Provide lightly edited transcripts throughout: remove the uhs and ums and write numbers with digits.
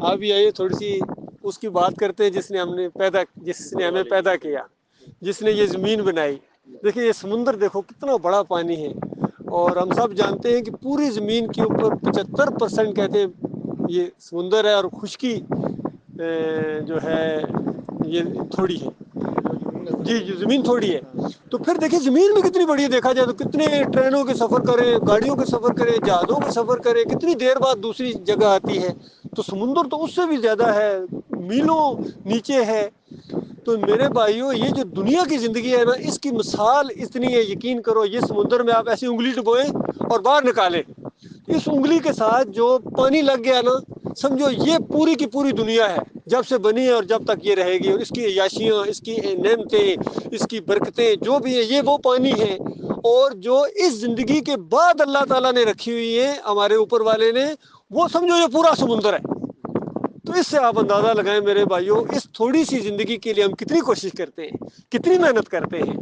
آپ بھی آئیے تھوڑی سی اس کی بات کرتے ہیں جس نے ہمیں پیدا کیا، جس نے یہ زمین بنائی۔ دیکھیں یہ سمندر دیکھو کتنا بڑا پانی ہے، اور ہم سب جانتے ہیں کہ پوری زمین کے اوپر 75% کہتے ہیں یہ سمندر ہے، اور خشکی جو ہے یہ تھوڑی ہے، جی زمین تھوڑی ہے۔ تو پھر دیکھیں زمین میں کتنی بڑی ہے، دیکھا جائے تو کتنے ٹرینوں کے سفر کریں، گاڑیوں کے سفر کریں، جہازوں کے سفر کریں، کتنی دیر بعد دوسری جگہ آتی ہے۔ تو سمندر تو اس سے بھی زیادہ ہے، میلوں نیچے ہے۔ تو میرے بھائیوں یہ جو دنیا کی زندگی ہے نا، اس کی مثال اتنی ہے، یقین کرو یہ سمندر میں آپ ایسی انگلی ڈبوئیں اور باہر نکالیں، اس انگلی کے ساتھ جو پانی لگ گیا نا، سمجھو یہ پوری کی پوری دنیا ہے، جب سے بنی ہے اور جب تک یہ رہے گی، اور اس کی عیاشیاں، اس کی نعمتیں، اس کی برکتیں جو بھی ہیں یہ وہ پانی ہے۔ اور جو اس زندگی کے بعد اللہ تعالیٰ نے رکھی ہوئی ہے ہمارے اوپر والے نے، وہ سمجھو یہ پورا سمندر ہے۔ تو اس سے آپ اندازہ لگائیں میرے بھائیوں، اس تھوڑی سی زندگی کے لیے ہم کتنی کوشش کرتے ہیں، کتنی محنت کرتے ہیں،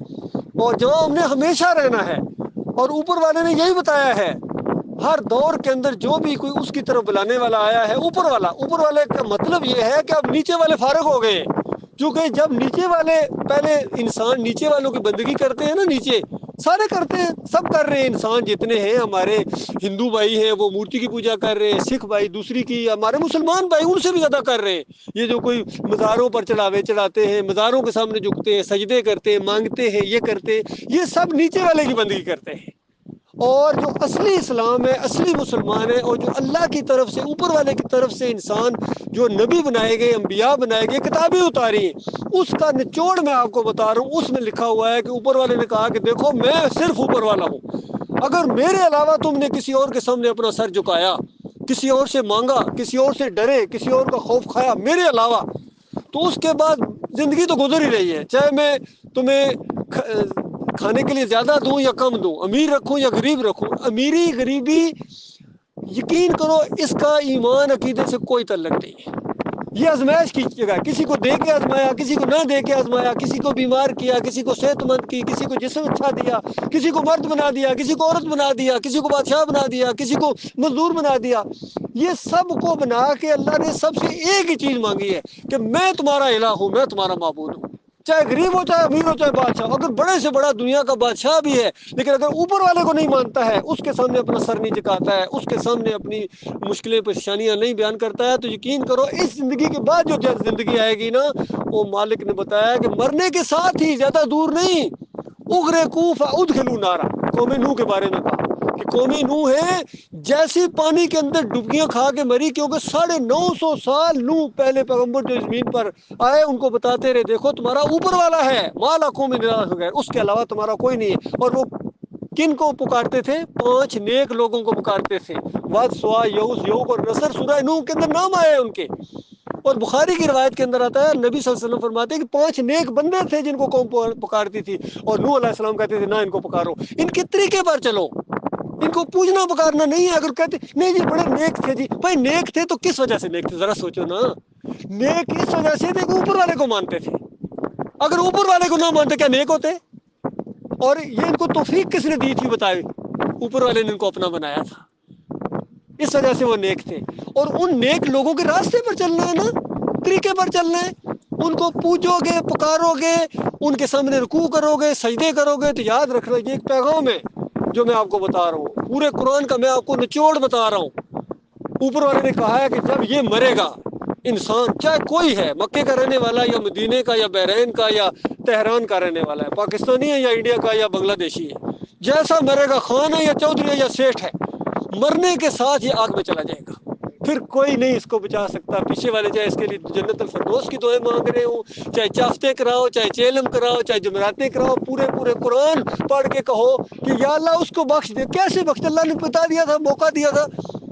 اور جہاں ہم نے ہمیشہ رہنا ہے۔ اور اوپر والے نے یہی بتایا ہے، ہر دور کے اندر جو بھی کوئی اس کی طرف بلانے والا آیا ہے، اوپر والے کا مطلب یہ ہے کہ اب نیچے والے فارغ ہو گئے، کیونکہ جب نیچے والے پہلے انسان نیچے والوں کی بندگی کرتے ہیں نا، نیچے سارے کرتے ہیں، سب کر رہے ہیں، انسان جتنے ہیں ہمارے ہندو بھائی ہیں وہ مورتی کی پوجا کر رہے ہیں، سکھ بھائی دوسری کی، ہمارے مسلمان بھائی ان سے بھی زیادہ کر رہے ہیں۔ یہ جو کوئی مزاروں پر چڑھاتے ہیں، مزاروں کے سامنے جھکتے ہیں، سجدے کرتے ہیں، مانگتے ہیں، یہ کرتے ہیں، یہ سب نیچے والے کی بندگی کرتے ہیں۔ اور جو اصلی اسلام ہے، اصلی مسلمان ہے، اور جو اللہ کی طرف سے، اوپر والے کی طرف سے انسان جو نبی بنائے گئے، انبیاء بنائے گئے، کتابیں اتاری ہیں، اس کا نچوڑ میں آپ کو بتا رہا ہوں۔ اس میں لکھا ہوا ہے کہ اوپر والے نے کہا کہ دیکھو میں صرف اوپر والا ہوں، اگر میرے علاوہ تم نے کسی اور کے سامنے اپنا سر جھکایا، کسی اور سے مانگا، کسی اور سے ڈرے، کسی اور کا خوف کھایا میرے علاوہ، تو اس کے بعد زندگی تو گزر ہی رہی ہے، چاہے میں تمہیں کھانے کے لیے زیادہ دوں یا کم دوں، امیر رکھوں یا غریب رکھوں، امیری غریبی یقین کرو اس کا ایمان عقیدے سے کوئی تعلق نہیں ہے۔ یہ آزمائش کی جگہ، کسی کو دے کے آزمایا، کسی کو نہ دے کے آزمایا، کسی کو بیمار کیا، کسی کو صحت مند کی، کسی کو جسم اچھا دیا، کسی کو مرد بنا دیا، کسی کو عورت بنا دیا، کسی کو بادشاہ بنا دیا، کسی کو مزدور بنا دیا۔ یہ سب کو بنا کے اللہ نے سب سے ایک ہی چیز مانگی ہے کہ میں تمہارا الہ ہوں، میں تمہارا معبود ہوں، چاہے غریب ہو، چاہے امیر ہو، چاہے بادشاہ، اگر بڑے سے بڑا دنیا کا بادشاہ بھی ہے، لیکن اگر اوپر والے کو نہیں مانتا ہے، اس کے سامنے اپنا سر نہیں جھکاتا ہے، اس کے سامنے اپنی مشکلیں پریشانیاں نہیں بیان کرتا ہے، تو یقین کرو اس زندگی کے بعد جو زندگی آئے گی نا، وہ مالک نے بتایا کہ مرنے کے ساتھ ہی، زیادہ دور نہیں، اغرقوا فادخلوا نارا، قوم نوح کے بارے میں کہا کہ قوم نوح ہے جیسی پانی کے اندر ڈبکیاں کھا کے مری، کیونکہ 950 سال نوح پہلے پیغمبر جو زمین پر آئے ان کو بتاتے رہے دیکھو تمہارا اوپر والا ہے، ما لکم من الہ غیر، اس کے علاوہ تمہارا کوئی نہیں ہے۔ اور وہ کن کو پکارتے تھے؟ 5 نیک لوگوں کو پکارتے تھے، واد، سوا، یعوز، یعوق اور نصر، سورہ نوح کے اندر نام آئے ان کے۔ اور بخاری کی روایت کے اندر آتا ہے، نبی صلی اللہ علیہ وسلم فرماتے ہیں کہ 5 نیک بندے تھے جن کو قوم پکارتی تھی، اور نوح علیہ السلام کہتے تھے نہ ان کو پکارو، ان کے طریقے پر چلو، ان کو پوجنا پکارنا نہیں ہے۔ اگر کہتے نہیں جی بڑے نیک تھے، جی بھائی نیک تھے تو کس وجہ سے نیک تھے، ذرا سوچو نا۔ نیک اس وجہ سے تھے کہ اوپر والے کو مانتے تھے، اگر اوپر والے کو نہ مانتے کیا نیک ہوتے؟ اور یہ ان کو توفیق کس نے دی تھی بتائے؟ اوپر والے نے ان کو اپنا بنایا تھا، اس وجہ سے وہ نیک تھے۔ اور ان نیک لوگوں کے راستے پر چلنا ہے نا، طریقے پر چلنا ہے، ان کو پوجو گے، پکارو گے، ان کے سامنے رکوع کرو گے، سجدے کرو گے، تو یاد رکھنا یہ ایک پیغام ہے جو میں آپ کو بتا رہا ہوں، پورے قرآن کا میں آپ کو نچوڑ بتا رہا ہوں۔ اوپر والے نے کہا ہے کہ جب یہ مرے گا انسان، چاہے کوئی ہے، مکے کا رہنے والا یا مدینے کا یا بحرین کا یا تہران کا رہنے والا ہے، پاکستانی ہے یا انڈیا کا یا بنگلہ دیشی ہے، جیسا مرے گا، خان ہے یا چودھری ہے یا سیٹھ ہے، مرنے کے ساتھ یہ آگ میں چلا جائے گا، پھر کوئی نہیں اس کو بچا سکتا۔ پیچھے والے چاہے اس کے لیے جنت الفردوس کی دعائیں مانگ رہے ہوں، چاہے چافتے کراؤ، چاہے چیلم کراؤ، چاہے جمراتیں کراؤ، پورے قرآن پڑھ کے کہو کہ یا اللہ اس کو بخش دے۔ کیسے بخش؟ اللہ نے بتا دیا تھا، موقع دیا تھا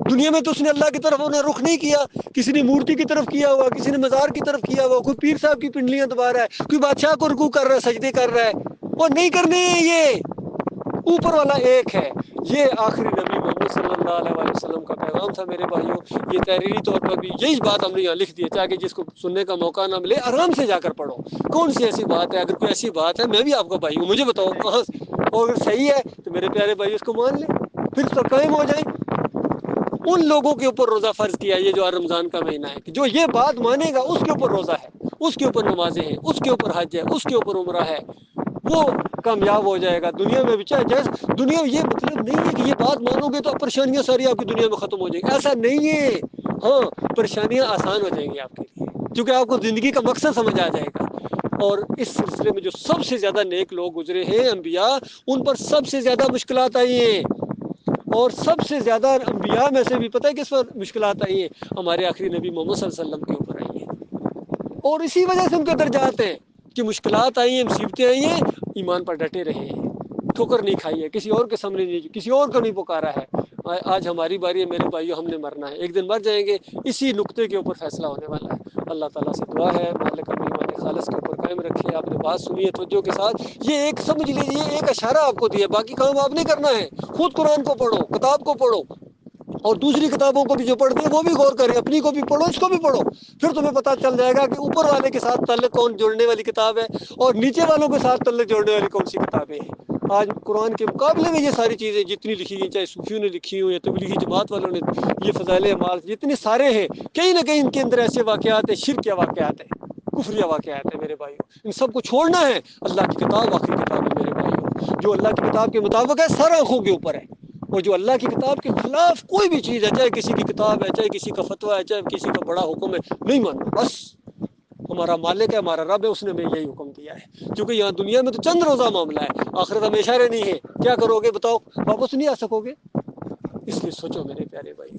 دنیا میں، تو اس نے اللہ کی طرف انہیں رخ نہیں کیا، کسی نے مورتی کی طرف کیا ہوا، کسی نے مزار کی طرف کیا ہوا، کوئی پیر صاحب کی پنڈلیاں دبا رہا ہے، کوئی بادشاہ کو رکوع کر رہا ہے، سجدے کر رہا ہے، وہ نہیں کرنے ہیں، یہ اوپر والا ایک ہے۔ یہ آخری نبی محمد صلی اللہ علیہ وسلم کا پیغام تھا میرے بھائیوں۔ یہ تحریری طور پر بھی یہی بات ہم نے یہاں لکھ دی ہے، تاکہ جس کو سننے کا موقع نہ ملے آرام سے جا کر پڑھو کون سی ایسی بات ہے۔ اگر کوئی ایسی بات ہے، میں بھی آپ کا بھائی ہوں، مجھے بتاؤ کہاں، اور اگر صحیح ہے تو میرے پیارے بھائی اس کو مان لیں، پھر تو قائم ہو جائیں۔ ان لوگوں کے اوپر روزہ فرض کیا یہ جو رمضان کا مہینہ ہے، کہ جو یہ بات مانے گا اس کے اوپر روزہ ہے، اس کے اوپر نمازیں ہیں، اس کے اوپر حج ہے، اس کے اوپر عمرہ ہے، وہ کامیاب ہو جائے گا دنیا میں بھی۔ چاہے جیسے دنیا میں، یہ مطلب نہیں ہے کہ یہ بات مانو گے تو پریشانیاں ساری آپ کی دنیا میں ختم ہو جائیں گی، ایسا نہیں ہے۔ ہاں، پریشانیاں آسان ہو جائیں گی آپ کے لیے، کیونکہ آپ کو زندگی کا مقصد سمجھ آ جائے گا۔ اور اس سلسلے میں جو سب سے زیادہ نیک لوگ گزرے ہیں انبیاء، ان پر سب سے زیادہ مشکلات آئی ہیں، اور سب سے زیادہ انبیاء میں سے بھی پتہ ہے کس پر مشکلات آئی ہیں؟ ہمارے آخری نبی محمد صلی اللہ علیہ وسلم کے اوپر آئی ہیں، اور اسی وجہ سے ان کے درجات ہیں کہ مشکلات آئی ہیں، مصیبتیں آئی ہیں، ایمان پر ڈٹے رہے ہیں، ٹھوکر نہیں کھائی ہے، کسی اور کے سامنے نہیں، کسی اور کو نہیں پکارا ہے۔ آج ہماری باری ہے میرے بھائیو، ہم نے مرنا ہے، ایک دن مر جائیں گے، اسی نقطے کے اوپر فیصلہ ہونے والا ہے۔ اللہ تعالیٰ سے دعا ہے مالک اپنی ایمان خالص کے اوپر قائم رکھے۔ آپ نے بات سنی ہے توجہ کے ساتھ، یہ ایک سمجھ لیجیے، ایک اشارہ آپ کو دیا، باقی کام آپ نہیں کرنا ہے۔ خود قرآن کو پڑھو، کتاب کو پڑھو، اور دوسری کتابوں کو بھی جو پڑھتے ہیں وہ بھی غور کریں، اپنی کو بھی پڑھو، اس کو بھی پڑھو، پھر تمہیں پتہ چل جائے گا کہ اوپر والے کے ساتھ تعلق کون جوڑنے والی کتاب ہے، اور نیچے والوں کے ساتھ تعلق جوڑنے والی کون سی کتابیں ہیں۔ آج قرآن کے مقابلے میں یہ ساری چیزیں جتنی لکھی گئی، چاہے صوفیوں نے لکھی ہوں یا تبلیغی جماعت والوں نے، یہ فضائل اعمال جتنے سارے ہیں، کہیں نہ کہیں ان کے اندر ایسے واقعات ہیں، شرک کے واقعات ہیں، کفریہ واقعات ہیں میرے بھائیوں۔ ان سب کو چھوڑنا ہے، اللہ کی کتاب آخری کتاب ہے میرے بھائیوں، جو اللہ کی کتاب کے مطابق ہے سارا آنکھوں کے اوپر ہے، اور جو اللہ کی کتاب کے خلاف کوئی بھی چیز ہے، چاہے کسی کی کتاب ہے، چاہے کسی کا فتویٰ ہے، چاہے کسی کا بڑا حکم ہے، نہیں ماننا۔ بس ہمارا مالک ہے، ہمارا رب ہے، اس نے ہمیں یہی حکم دیا ہے، کیونکہ یہاں دنیا میں تو چند روزہ معاملہ ہے، آخرت ہمیشہ رہنی ہے، کیا کرو گے بتاؤ؟ واپس نہیں آ سکو گے، اس لیے سوچو میرے پیارے بھائی۔